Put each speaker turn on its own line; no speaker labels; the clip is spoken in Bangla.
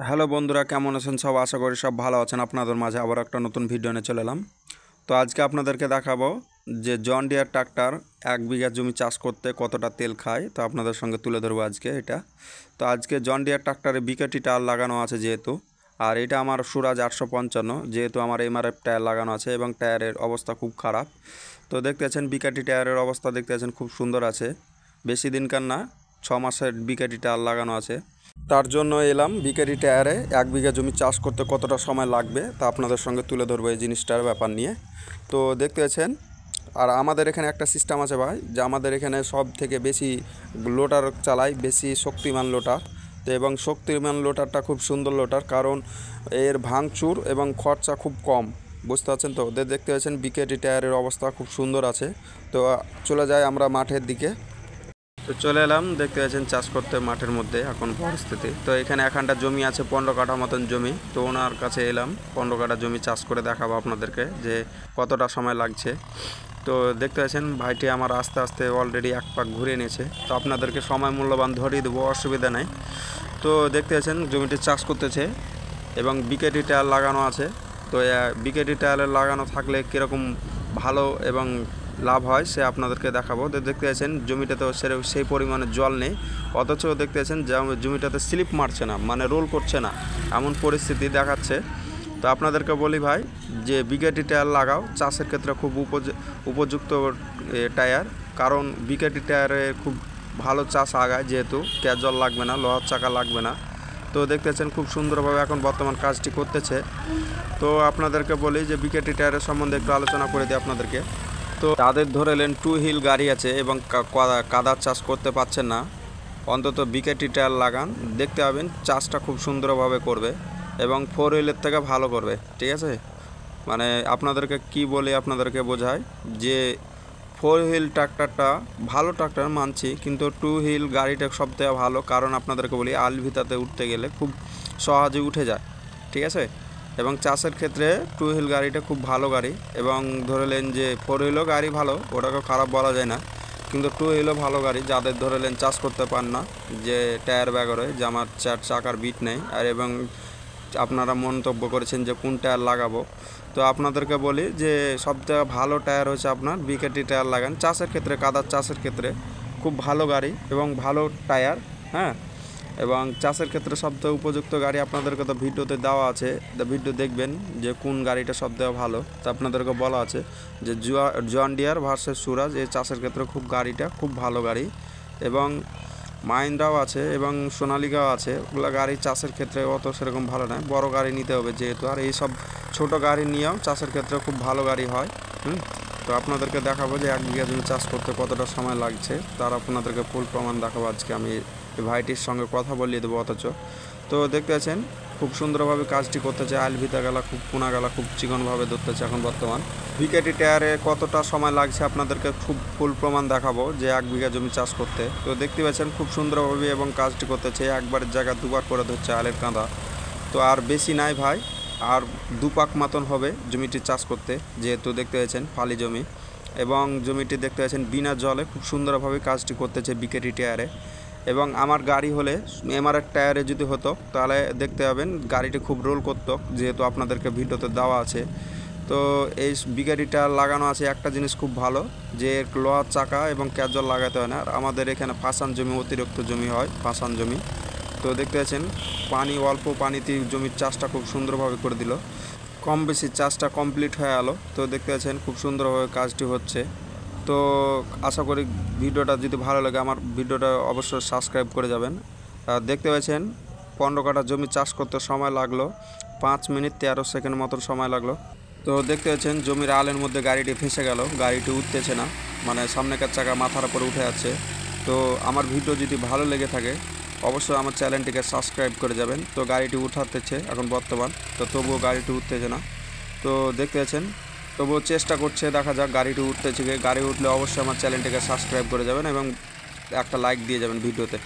হ্যালো বন্ধুরা, কেমন আছেন সব? আশা করি সব ভালো আছেন। আপনাদের মাঝে আবার একটা নতুন ভিডিও নিয়ে চলে এলাম। তো আজকে আপনাদেরকে দেখাবো যে জন ডিয়ার ট্রাক্টর 1 বিঘা জমি চাষ করতে কতটা তেল খায়, তো আপনাদের সঙ্গে তুলে ধরবো আজকে এটা। তো আজকে জন ডিয়ার ট্রাক্টরে বিকেটি টায়ার লাগানো আছে যেহেতু, আর এটা আমার সুরাজ 855, যেহেতু আমার এমআরএফ টায়ার লাগানো আছে এবং টায়ারের অবস্থা খুব খারাপ। তো দেখতে পাচ্ছেন বিকেটি টায়ারের অবস্থা দেখতে পাচ্ছেন খুব সুন্দর আছে, বেশি দিনকার না, 6 মাসের বিকেটি টায়ার লাগানো আছে। তার জন্য এলাম বিকেটি টায়ারে 1 বিঘা জমি চাষ করতে কতটা সময় লাগবে তা আপনাদের সঙ্গে তুলে ধরবো এই জিনিসটার ব্যাপার নিয়ে। তো দেখতে পাচ্ছেন, আর আমাদের এখানে একটা সিস্টেম আছে ভাই, যে আমাদের এখানে সব থেকে বেশি লোটার চালাই, বেশি শক্তিমান লোটার। তো এবং শক্তিমান লোটারটা খুব সুন্দর লোটার, কারণ এর ভাঙচুর এবং খরচা খুব কম, বুঝতে পারছেন। তো ওদের দেখতে পাচ্ছেন বিকেটি টায়ারের অবস্থা খুব সুন্দর আছে। তো চলে যাই আমরা মাঠের দিকে। তো চলে এলাম, দেখতে পাচ্ছেন চাষ করতে মাঠের মধ্যে এখন পরিস্থিতি। তো এখানে এখানটা জমি আছে 15 কাঠা মতন জমি। তো ওনার কাছে এলাম 15 কাঠা জমি চাষ করে দেখাবো আপনাদেরকে যে কতটা সময় লাগছে। তো দেখতে পাচ্ছেন ভাইটি আমার আস্তে আস্তে অলরেডি 1 পাক ঘুরে নিয়েছে। তো আপনাদেরকে সময় মূল্যবান ধরিয়ে দেবো, অসুবিধা নেই। তো দেখতে পাচ্ছেন জমিটি চাষ করতেছে এবং বিকেটি টায়ার লাগানো আছে। তো বিকেটি টায়ার লাগানো থাকলে কীরকম ভালো এবং লাভ হয় সে আপনাদেরকে দেখাবো। দেখতে পাচ্ছেন জমিটাতে সেই পরিমাণে জল নেই, অথচ দেখতে পাচ্ছেন জমিটাতে স্লিপ মারছে না, মানে রোল করছে না, এমন পরিস্থিতি দেখাচ্ছে। তো আপনাদেরকে বলি ভাই যে বিকেটি টায়ার লাগাও, চাষের ক্ষেত্রে খুব উপযুক্ত টায়ার, কারণ বিকেটি টায়ারে খুব ভালো চাষ আগায়, যেহেতু ক্যাজল লাগবে না, লোহার চাকা লাগবে না। তো দেখতে পাচ্ছেন খুব সুন্দরভাবে এখন বর্তমান কাজটি করতেছে। তো আপনাদেরকে বলি যে বিকেটি টায়ারের সম্বন্ধে একটু আলোচনা করে দিই আপনাদেরকে। তো তাদের ধরেলেন 2 হুইল গাড়ি আছে এবং কাদার চাষ করতে পারছেন না, অন্তত বিকেটি টায়ার লাগান, দেখতে পাবেন চাষটা খুব সুন্দরভাবে করবে এবং 4 হুইলের থেকে ভালো করবে। ঠিক আছে, মানে আপনাদেরকে কি বলে আপনাদেরকে বোঝায় যে 4 হুইল ট্রাক্টরটা ভালো ট্রাক্টর মানছি, কিন্তু 2 হুইল গাড়িটা সবথেকে ভালো, কারণ আপনাদেরকে বলি আলভিতাতে উঠতে গেলে খুব সহজে উঠে যায়। ঠিক আছে, এবং চাষের ক্ষেত্রে 2 হুইল গাড়িটা খুব ভালো গাড়ি, এবং ধরেলেন যে 4 হুইলও গাড়ি ভালো, ওটাকে খারাপ বলা যায় না, কিন্তু 2 হুইলও ভালো গাড়ি। যাদের ধরেলেন চাষ করতে পান না, যে টায়ার ব্যাগরে যে আমার 4 চাকার বিট নেই, আর এবং আপনারা মন্তব্য করেছেন যে কোন টায়ার লাগাবো, তো আপনাদেরকে বলি যে সবথেকে ভালো টায়ার হচ্ছে আপনার বিকেটি টায়ার লাগান চাষের ক্ষেত্রে, কাদার চাষের ক্ষেত্রে খুব ভালো গাড়ি এবং ভালো টায়ার। হ্যাঁ, এবং চাষের ক্ষেত্রে সবথেকে উপযুক্ত গাড়ি আপনাদেরকে তো ভিডিওতে দেওয়া আছে, ভিডিও দেখবেন যে কোন গাড়িটা সবথেকে ভালো। তো আপনাদেরকে বলা আছে যে জন ডিয়ার ভার্সেস সুরাজ, এই চাষের ক্ষেত্রে খুব গাড়িটা খুব ভালো গাড়ি, এবং মাহিন্দ্রাও আছে এবং সোনালিকাও আছে। ওগুলো গাড়ি চাষের ক্ষেত্রে অত সেরকম ভালো নয়, বড় গাড়ি নিতে হবে যেহেতু, আর এইসব ছোটো গাড়ি নিয়েও চাষের ক্ষেত্রে খুব ভালো গাড়ি হয়। তো আপনাদেরকে দেখাবো যে 1 বিঘা জমি চাষ করতে কতটা সময় লাগছে, তার আপনাদেরকে ফুল প্রমাণ দেখাবো আজকে আমি ভাইটির সঙ্গে কথা বলিয়ে দেবো। অথচ তো দেখতে পাচ্ছেন খুব সুন্দরভাবে কাজটি করতেছে, আলভিতা গেলা খুব কোনা গেলা খুব চিকনভাবে ধরতেছে এখন বর্তমান। বিকেটি টায়ারে কতটা সময় লাগছে আপনাদেরকে খুব ফুল প্রমাণ দেখাবো যে 1 বিঘা জমি চাষ করতে। তো দেখতে পাচ্ছেন খুব সুন্দরভাবে এবং কাজটি করতেছে, একবারের জায়গায় 2বার করে ধরছে আলের কাঁদা। তো আর বেশি নাই ভাই, আর 2 পাক মতন হবে জমিটি চাষ করতে, যেহেতু দেখতে পাচ্ছেন ফালি জমি, এবং জমিটি দেখতে পাচ্ছেন বিনা জলে খুব সুন্দরভাবে কাজটি করতেছে বিকেটি টায়ারে। এবং আমার গাড়ি হলে এমআরএফ টায়ারে যদি হতো তাহলে দেখতে পাবেন গাড়িটি খুব রোল করতো, যেহেতু আপনাদেরকে ভিডিওতে দেওয়া আছে। তো এই বিকেটি টায়ার লাগানো আছে, একটা জিনিস খুব ভালো যে লোহার চাকা এবং ক্যাজল লাগাতে হয় না। আর আমাদের এখানে ফাঁসান জমি, অতিরিক্ত জমি হয় ফাঁসান জমি। তো দেখতে পাচ্ছেন পানি অল্প পানিতে জমির চাষটা খুব সুন্দরভাবে করে দিল, কম বেশি চাষটা কমপ্লিট হয়ে গেল। তো দেখতে পাচ্ছেন খুব সুন্দরভাবে কাজটি হচ্ছে। তো আশা করি ভিডিওটা যদি ভালো লাগে আমার ভিডিওটা অবশ্যই সাবস্ক্রাইব করে যাবেন। দেখতে পাচ্ছেন 15 কাঠা জমি চাষ করতে সময় লাগলো 5 মিনিট 13 সেকেন্ড মতন সময় লাগলো। তো দেখতে পাচ্ছেন জমির আলের মধ্যে গাড়িটি ফেঁসে গেল, গাড়িটি উঠতেছে না, মানে সামনেকার চাকা মাথার উপরে উঠে যাচ্ছে। তো আমার ভিডিও যদি ভালো লেগে থাকে অবশ্যই আমার চ্যানেলটিকে সাবস্ক্রাইব করে যাবেন। তো গাড়িটি উঠাতেছে এখন বর্তমান, তো তবুও গাড়িটি উঠতেছে না। তো দেখতে পাচ্ছেন তবুও চেষ্টা করছে, দেখা যাক গাড়িটি উঠতেছে কি। গাড়ি উঠলে অবশ্যই আমার চ্যানেলটিকে সাবস্ক্রাইব করে যাবেন এবং একটা লাইক দিয়ে যাবেন ভিডিওতে।